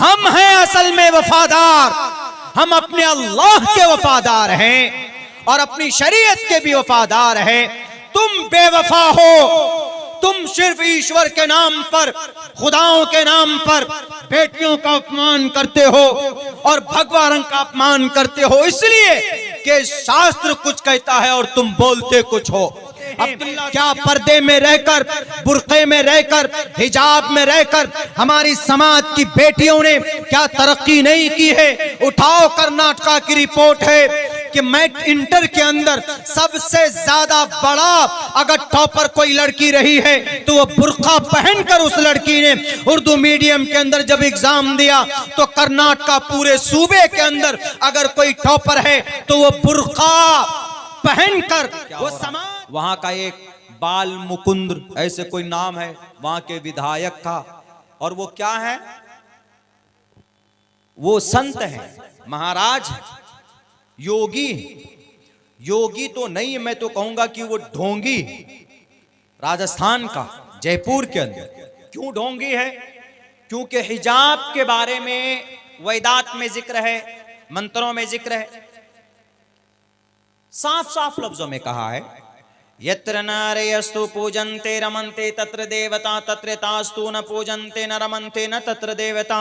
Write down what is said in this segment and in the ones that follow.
हम हैं असल में वफादार, हम अपने अल्लाह के वफादार हैं और अपनी शरीयत के भी वफादार हैं। तुम बेवफा हो, तुम सिर्फ ईश्वर के नाम पर, खुदाओं के नाम पर बेटियों का अपमान करते हो और भगवा रंग का अपमान करते हो, इसलिए कि शास्त्र कुछ कहता है और तुम बोलते कुछ हो। अब्दुल्ला क्या पर्दे में रहकर, बुर्के में रहकर, हिजाब में रहकर हमारी समाज की बेटियों ने क्या तरक्की नहीं की है? उठाओ, कर्नाटका की रिपोर्ट है कि मैट इंटर के अंदर सबसे ज्यादा बड़ा अगर टॉपर कोई लड़की रही है तो वो बुर्का पहनकर उस लड़की ने उर्दू मीडियम के अंदर जब एग्जाम दिया तो कर्नाटका पूरे सूबे के अंदर अगर कोई टॉपर है तो वो बुर्का पहनकर वो समाज। वहां का एक बाल मुकुंद ऐसे कोई नाम है वहां के विधायक का, और वो क्या है, वो संत है, महाराज है, योगी। योगी तो नहीं, मैं तो कहूंगा कि वो ढोंगी, राजस्थान का, जयपुर के अंदर। क्यों ढोंगी है? क्योंकि हिजाब के बारे में वेदात में जिक्र है, मंत्रों में जिक्र है, साफ साफ लफ्जों में कहा है, यत्र नारयस्तु पूजन्ते रमन्ते तत्र देवता तत्र तास्तु न पूजन्ते न रमन्ते न तत्र देवता।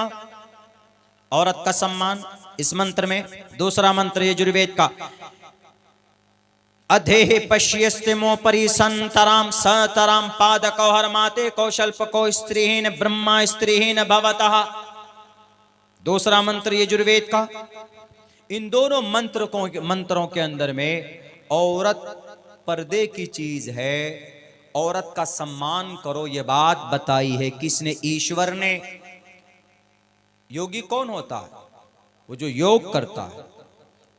औरत का सम्मान इस मंत्र में। दूसरा मंत्र यजुर्वेद का, अधेहि पश्यस्तिमोपरि संतराम सतराम पादको हरमाते कौशल्पको स्त्रीहीन ब्रह्मा स्त्रीहीन भवतः। दूसरा मंत्र यजुर्वेद का। इन दोनों मंत्रों के अंदर में औरत पर्दे की चीज है, औरत का सम्मान करो, ये बात बताई है किसने? ईश्वर ने। योगी कौन होता है? वो जो योग करता है,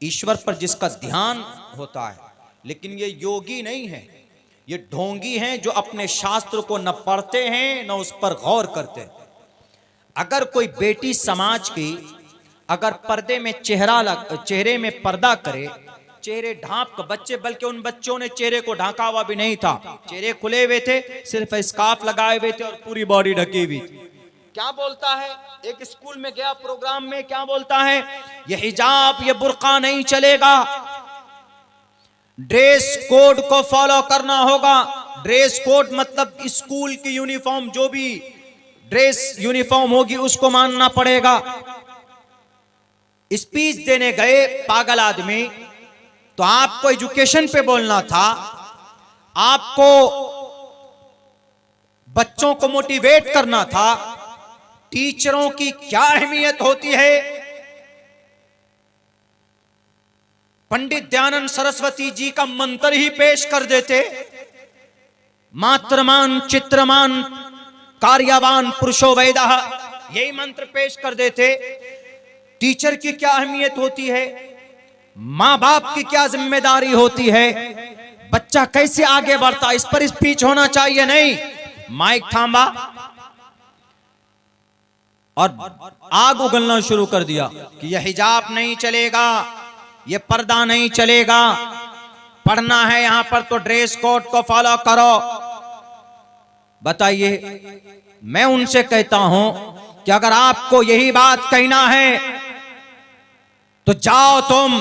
ईश्वर पर जिसका ध्यान होता है। लेकिन ये योगी नहीं है, ये ढोंगी हैं जो अपने शास्त्र को न पढ़ते हैं न उस पर गौर करते हैं। अगर कोई बेटी समाज की अगर पर्दे में चेहरे में पर्दा करे, चेहरे ढांप कर, बच्चे, बल्कि उन बच्चों ने चेहरे को ढांका हुआ भी नहीं था, चेहरे खुले हुए थे, सिर्फ स्कार्फ लगाए हुए थे और पूरी बॉडी ढकी हुई थी। क्या बोलता है? एक स्कूल में गया प्रोग्राम में, क्या बोलता है? ये हिजाब, ये बुर्का नहीं चलेगा, ड्रेस कोड को फॉलो करना होगा। ड्रेस कोड मतलब स्कूल की यूनिफॉर्म, जो भी ड्रेस यूनिफॉर्म होगी उसको मानना पड़ेगा। स्पीच देने गए पागल आदमी, तो आपको एजुकेशन पे बोलना था, आपको बच्चों को मोटिवेट करना था। टीचरों की क्या अहमियत होती है? पंडित दयानंद सरस्वती जी का मंत्र ही पेश कर देते, मात्रमान चित्रमान कार्यवान पुरुषो वेदः, यही मंत्र पेश कर देते। टीचर की क्या अहमियत होती है? मां बाप की क्या जिम्मेदारी होती है? बच्चा कैसे आगे बढ़ता, इस पर स्पीच होना चाहिए। नहीं, माइक थामा और आग उगलना शुरू कर दिया कि यह हिजाब नहीं चलेगा, यह पर्दा नहीं चलेगा, पढ़ना है यहां पर तो ड्रेस कोड को फॉलो करो। बताइए, मैं उनसे कहता हूं कि अगर आपको यही बात कहना है तो जाओ, तुम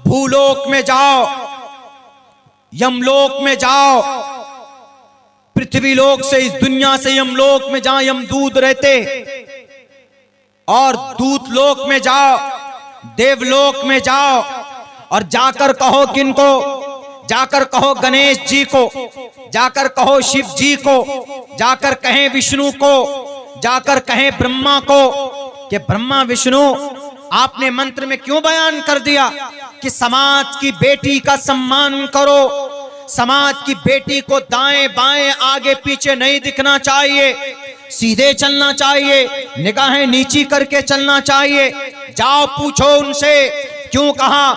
भूलोक में जाओ, यमलोक में जाओ, पृथ्वी लोक से, इस दुनिया से यमलोक में जहां यमदूत रहते, और दूत लोक में जाओ, देवलोक में जाओ, और जाकर कहो किनको? जाकर कहो गणेश जी को, जाकर कहो शिव जी को, जाकर कहें विष्णु को, जाकर कहें ब्रह्मा को कि ब्रह्मा विष्णु आपने मंत्र में क्यों बयान कर दिया कि समाज की बेटी का सम्मान करो, समाज की बेटी को दाएं बाएं आगे पीछे नहीं दिखना चाहिए, सीधे चलना चाहिए, निगाहें नीची करके चलना चाहिए। जाओ पूछो उनसे क्यों कहा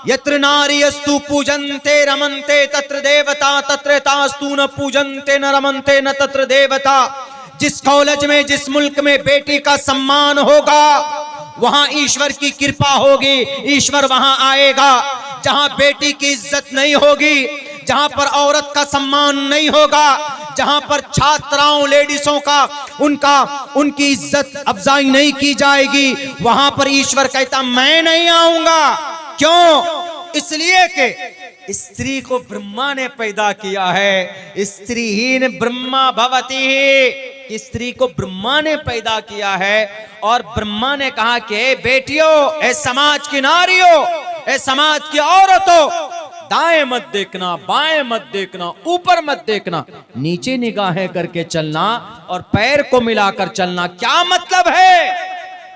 यत्र नारीयस्तु पूजन्ते रमन्ते तत्र देवता तत्र तास्तु न पूजन्ते न रमन्ते न तत्र देवता। जिस कॉलेज में, जिस मुल्क में बेटी का सम्मान होगा वहां ईश्वर की कृपा होगी, ईश्वर वहां आएगा। जहां बेटी की इज्जत नहीं होगी, जहां पर औरत का सम्मान नहीं होगा, जहां पर छात्राओं लेडीजों का उनकी इज्जत अफजाई नहीं की जाएगी, वहां पर ईश्वर कहता मैं नहीं आऊंगा। क्यों? इसलिए कि स्त्री को ब्रह्मा ने पैदा किया है। स्त्रीहीन ब्रह्मा भवति, स्त्री को ब्रह्मा ने पैदा किया है। और ब्रह्मा ने कहा कि बेटियों, ए समाज की नारियों, ए समाज की औरतों, दाएं मत देखना, बाएं मत देखना, ऊपर मत देखना, नीचे निगाहें करके चलना और पैर को मिलाकर चलना। क्या मतलब है?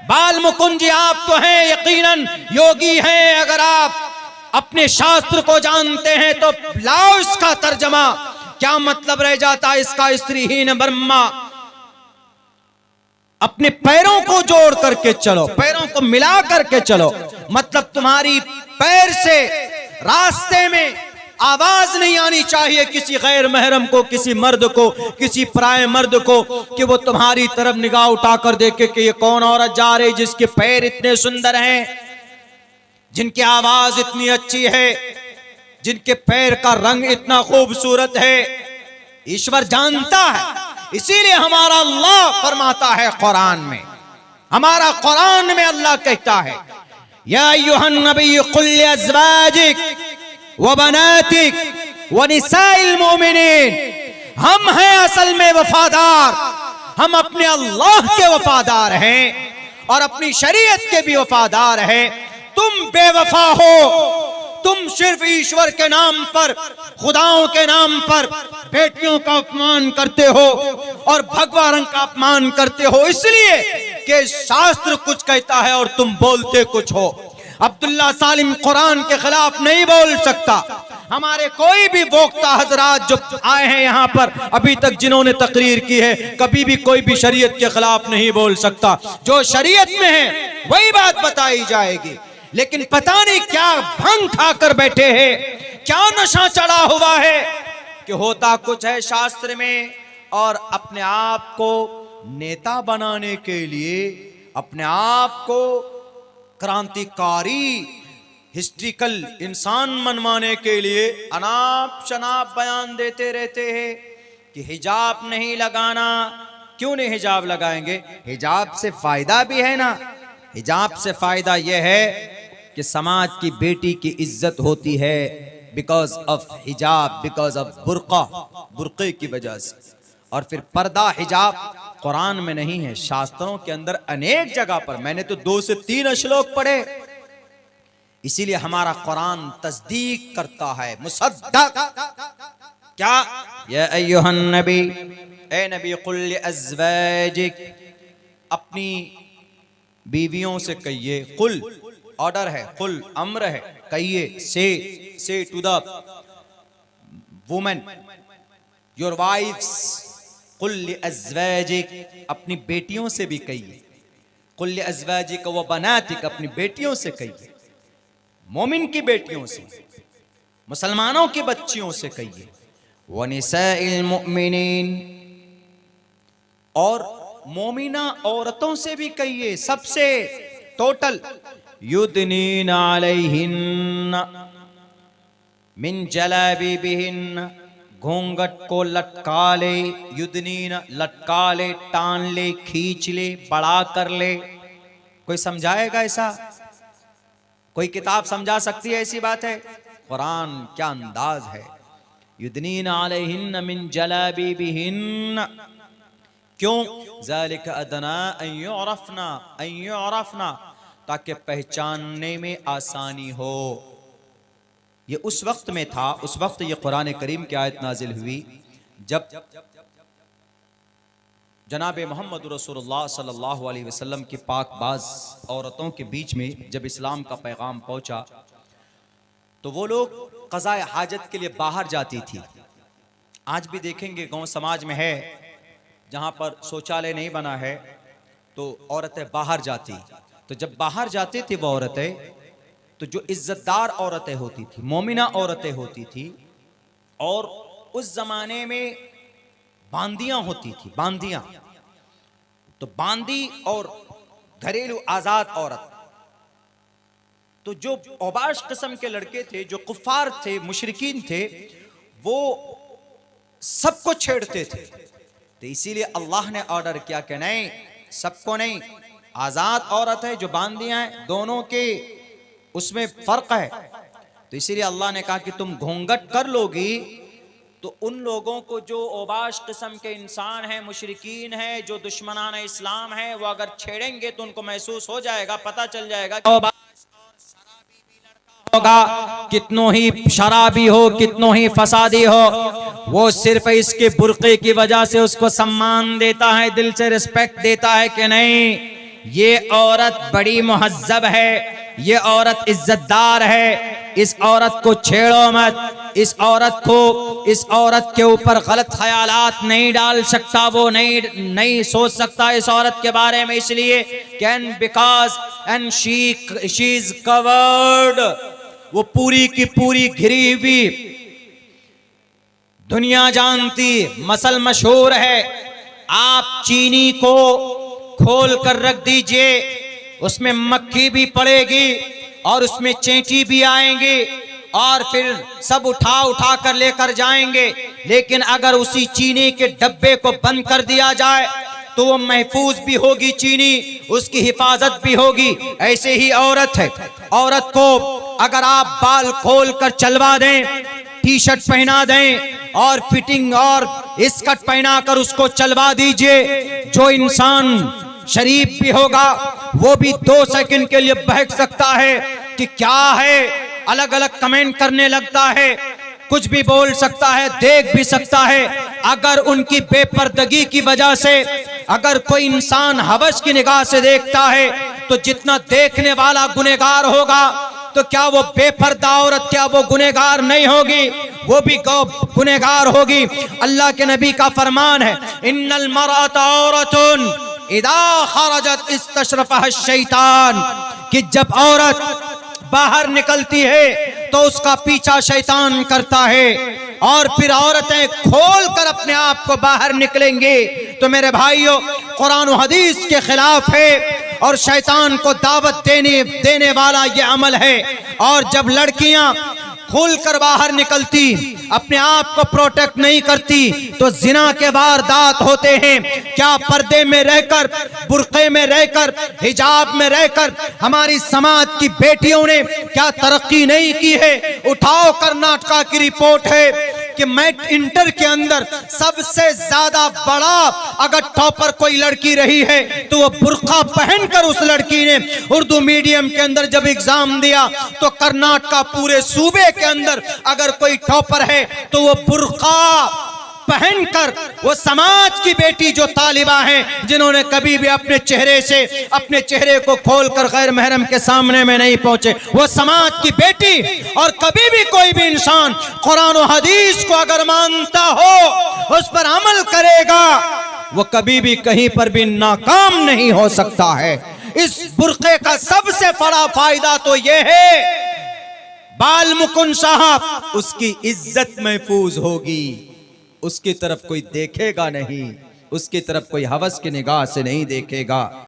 बाल मुकुंद जी, आप तो हैं यकीनन योगी हैं, अगर आप अपने शास्त्र को जानते हैं तो लाओ इसका तर्जमा। क्या मतलब रह जाता है इसका? स्त्रीहीन ब्रह्मा, अपने पैरों को जोड़ करके चलो, पैरों को मिला करके चलो। मतलब तुम्हारी पैर से रास्ते में आवाज नहीं आनी चाहिए किसी गैर महरम को, किसी मर्द को, किसी पराये मर्द को, कि वो तुम्हारी तरफ निगाह उठाकर देखे कि ये कौन औरत जा रही जिसके पैर इतने सुंदर हैं, जिनकी आवाज इतनी अच्छी है, जिनके पैर का रंग इतना खूबसूरत है। ईश्वर जानता है, इसीलिए हमारा अल्लाह फरमाता है कुरान में, हमारा कुरान में अल्लाह कहता है या अय्युहन नबी कुल लिअज़वाजिक व बनातिक व निसाइल मोमिनीन। हम हैं असल में वफादार, हम अपने अल्लाह के वफादार हैं और अपनी शरीयत के भी वफादार हैं। तुम बेवफा हो, तुम सिर्फ ईश्वर के नाम पर, खुदाओं के नाम पर बेटियों का अपमान करते हो और भगवा रंग का अपमान करते हो, इसलिए कि शास्त्र कुछ कहता है और तुम बोलते कुछ हो। अब्दुल्ला सालिम कुरान के खिलाफ नहीं बोल सकता। हमारे कोई भी वक्ता हजरात जो आए हैं यहाँ पर अभी तक, जिन्होंने तकरीर की है, कभी भी कोई भी शरीयत के खिलाफ नहीं बोल सकता। जो शरीयत में है वही बात बताई जाएगी। लेकिन पता नहीं क्या भंग खाकर बैठे हैं, क्या नशा चढ़ा हुआ है कि होता कुछ है शास्त्र में, और अपने आप को नेता बनाने के लिए, अपने आप को क्रांतिकारी हिस्ट्रिकल इंसान मनवाने के लिए अनाप शनाप बयान देते रहते हैं कि हिजाब नहीं लगाना। क्यों नहीं हिजाब लगाएंगे? हिजाब से फायदा भी है ना। हिजाब से फायदा यह है कि समाज की बेटी की इज्जत होती है बिकॉज ऑफ हिजाब, बिकॉज ऑफ बुर्का, बुर्के की वजह से। और फिर पर्दा, हिजाब कुरान में नहीं है, शास्त्रों के अंदर अनेक जगह पर, मैंने तो 2 से 3 श्लोक पढ़े। इसीलिए हमारा कुरान तस्दीक करता है, मुसद्दक। क्या? या अय्युहन नबी, ए नबी, कुल लिअज़वाजिक, अपनी बीवियों से कहिए। कुल ऑर्डर है, कुल अम्र है, कहिए, say to the women, your wives. कुल लिअज़वाजिक, अपनी बेटियों से भी कहिए। कुल लिअज़वाजिक व बनातिक, अपनी बेटियों से कहिए, मोमिन की बेटियों से, मुसलमानों की बच्चियों से कहिए। व निसाइल मुमिनीन, और मोमिना औरतों से भी कहिए, सबसे टोटल। युदनीना अलैहिन्ना मिन जलाबिबिहिन्ना, घूंघट को लटका ले। युदनीना, लटका ले, टान ले, खींच ले, बड़ा कर ले। कोई समझाएगा ऐसा? कोई किताब समझा सकती है ऐसी बात है? कुरान क्या अंदाज है। युदनीना अलैहिन्ना मिन जलाबिबिहिन्ना, क्यों? ज़ालिक अदना अन युरफ़ना, ताकि पहचानने में आसानी हो। ये उस वक्त में था, उस वक्त ये कुरान करीम की आयत नाजिल हुई जब जनाब मोहम्मद रसूलुल्लाह सल्लल्लाहु अलैहि वसल्लम की पाकबाज औरतों के बीच में जब इस्लाम का पैगाम पहुंचा, तो वो लोग क़ज़ाए हाजत के लिए बाहर जाती थी। आज भी देखेंगे गांव समाज में है, जहां पर शौचालय नहीं बना है तो औरतें बाहर जाती। तो जब बाहर जाते थे वो औरतें, तो जो इज्जतदार औरतें होती थी, मोमिना औरतें होती थी, और उस जमाने में बांदियां होती थी, बांदियां। तो बांदी और घरेलू आजाद औरत, तो जो औबाश किस्म के लड़के थे, जो कुफार थे, मुशरिकीन थे, वो सबको छेड़ते थे। तो इसीलिए अल्लाह ने ऑर्डर किया कि नहीं, सबको नहीं, आजाद औरत है जो बांदियां हैं, दोनों के उसमें फर्क है। तो इसीलिए अल्लाह ने कहा कि तुम घूंघट कर लोगी तो उन लोगों को जो ओबाश किस्म के इंसान हैं, मुशरिकीन हैं, जो दुश्मनान इस्लाम हैं, वो अगर छेड़ेंगे तो उनको महसूस हो जाएगा, पता चल जाएगा होगा, कितनों ही शराबी हो, कितनों ही फसादी हो, वो सिर्फ इसके बुर्के की वजह से उसको सम्मान देता है, दिल से रिस्पेक्ट देता है कि नहीं, ये औरत बड़ी मुहज्जब है, ये औरत इज्जतदार है, इस औरत को छेड़ो मत, इस औरत के ऊपर गलत ख्यालात नहीं डाल सकता, वो नहीं सोच सकता इस औरत के बारे में, इसलिए can because and she is covered, वो पूरी की पूरी घिरी हुई, दुनिया जानती, मसल मशहूर है। आप चीनी को खोल कर रख दीजिए, उसमें मक्खी भी पड़ेगी और उसमें चेंटी भी आएंगे और फिर सब उठा कर लेकर जाएंगे, लेकिन अगर उसी चीनी के डब्बे को बंद कर दिया जाए तो वो महफूज भी होगी चीनी, उसकी हिफाजत भी होगी। ऐसे ही औरत है, औरत को अगर आप बाल खोल कर चलवा दें, टी शर्ट पहना दें और फिटिंग और स्कर्ट पहना कर उसको चलवा दीजिए, जो इंसान शरीफ भी होगा वो भी 2 सेकंड के लिए बहक सकता है कि क्या है, अलग अलग कमेंट करने लगता है, कुछ भी बोल सकता है, देख भी सकता है। अगर उनकी बेपर्दगी की वजह से अगर कोई इंसान हवस की निगाह से देखता है तो जितना देखने वाला गुनहगार होगा, तो क्या वो बेपर्दा औरत, क्या वो गुनहगार नहीं होगी? वो भी गुनहगार होगी। अल्लाह के नबी का फरमान है, इन्नल मरअता औरतुन इदा खरजत इस्तशरफहा शैतान, कि जब औरत बाहर निकलती है तो उसका पीछा शैतान करता है, और फिर औरतें खोल कर अपने आप को बाहर निकलेंगे तो मेरे भाइयों, कुरान और हदीस के खिलाफ है और शैतान को दावत देने वाला ये अमल है। और जब लड़कियां खुल कर बाहर निकलती, अपने आप को प्रोटेक्ट नहीं करती, तो जिना के वारदात होते हैं। क्या पर्दे में रहकर, बुर्के में रहकर, हिजाब में रहकर हमारी समाज की बेटियों ने क्या तरक्की नहीं की है? उठाओ कर्नाटका की रिपोर्ट है कि मैट इंटर के अंदर सबसे ज्यादा बड़ा अगर टॉपर कोई लड़की रही है तो वो बुर्का पहनकर उस लड़की ने उर्दू मीडियम के अंदर जब एग्जाम दिया तो कर्नाटका पूरे सूबे के अंदर अगर कोई टॉपर है तो वो बुर्का पहनकर, वो समाज की बेटी जो तालिबा हैं, जिन्होंने कभी भी अपने चेहरे को खोलकर गैर महरम के सामने में नहीं पहुंचे, वो समाज की बेटी। और कभी भी कोई भी इंसान कुरान और हदीस को अगर मानता हो, उस पर अमल करेगा, वो कभी भी कहीं पर भी नाकाम नहीं हो सकता है। इस बुर्के का सबसे बड़ा फायदा तो यह है, बाल मुकुंद साहब, उसकी इज्जत महफूज होगी, उसकी तरफ कोई देखेगा नहीं, उसकी तरफ कोई हवस की निगाह से नहीं देखेगा।